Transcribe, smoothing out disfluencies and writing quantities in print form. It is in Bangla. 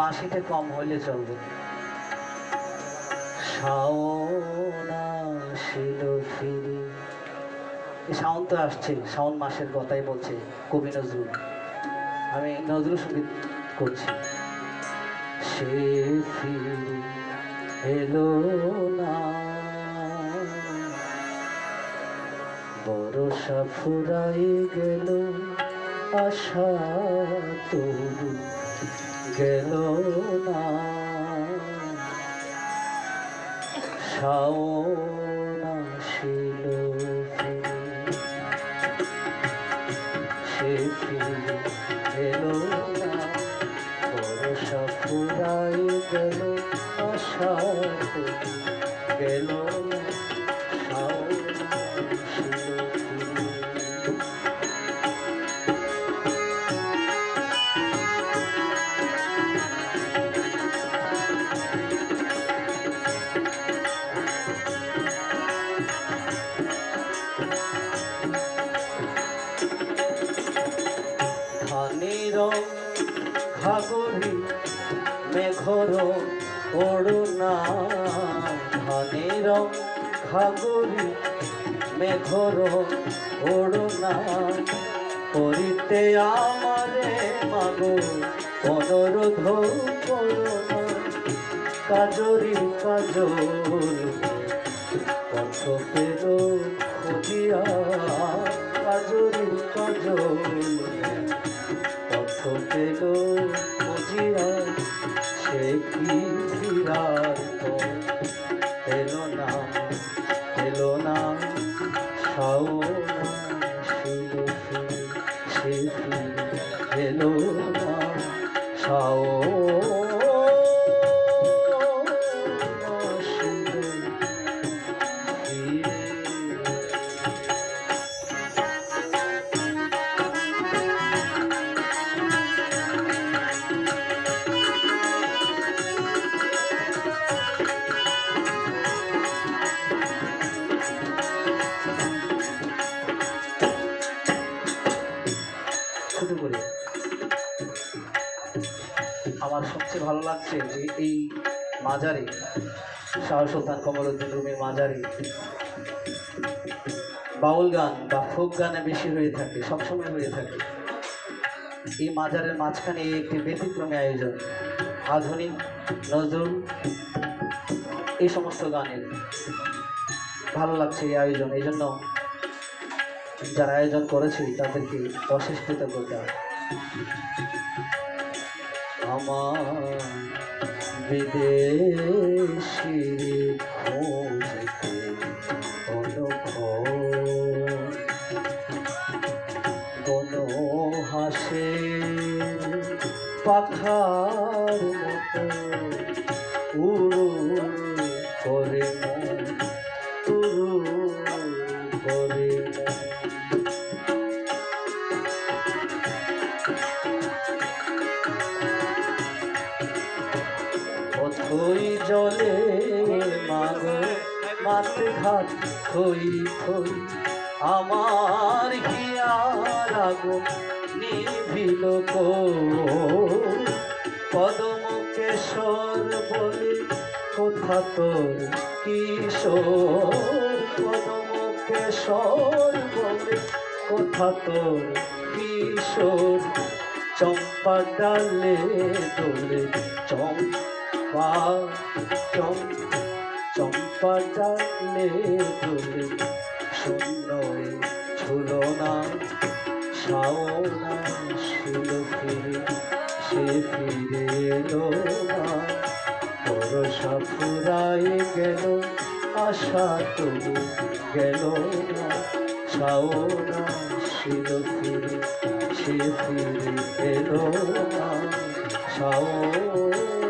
বাঁশিতে কম হইলে চলবে। শাওন আসিল ফিরে, এই শাওন তো আসছে, শাওন মাসের কথাই বলছে কবি নজরুল। আমি নজরুল সঙ্গীত করছি। সে ফিরে এলো না, বরষা ফুরাই গেল, আশা তবু গেল না। শাওন আসিল ফিরে, সে ফিরে এলো না, বরষা ফুরাই গেল, আশা তবু গেল না। শাওন আসিল ফিরে। ধানের ঘাগরি মেঘর ওড়না, ধানের ঘাগরি মেঘর ওড়না, করিতে আমারে মাগো অনুরোধ করোনা। কাজরি কাজল পথ পেরো খুঁজিয়া, কাজরি কাজল পথ পেরো খুঁজিয়া, সে কি ফিরার পর এলো না, এলো না। শাওন আসিল ফিরে, সে ফিরে এলো না। শাওন আসিল ফিরে। শুরু করি। আমার সবচেয়ে ভালো লাগছে যে এই মাজারে, শাহ সুলতান কমরউদ্দিন রুমির মাজারে বাউল গান বা ফোক গানে বেশি হয়ে থাকে, সবসময় হয়ে থাকে। এই মাজারের মাঝখানে একটি ব্যতিক্রমী আয়োজন, আধুনিক নজরুল এই সমস্ত গানের ভালো লাগছে এই আয়োজন। এই জন্য যারা আয়োজন করেছে তাদেরকে অশেষ কৃতজ্ঞতা। আমার বিদেশির খোঁজতে কোন হাসে পাখার মতো উড়ু করে মন, উড়ু করে মন। থই জলে মাগো মাথে ঘাট থই থই, আমার হিয়ার আগুন নিভিল পদম কেশর বলে কোথা তোর কিশোর, পদম কেশর বলে কোথা তোর কিশোর। চম্পা ডালে দোলে চম্পা চম্পা ডালে দোলে, শূন্য ছুলো না। শাওন আসিল ফিরে, সে ফিরে এলো না, বরষা ফুরাই গেল, আশা তবু গেল না। শাওন আসিল ফিরে, সে ফিরে এলো না। শাওন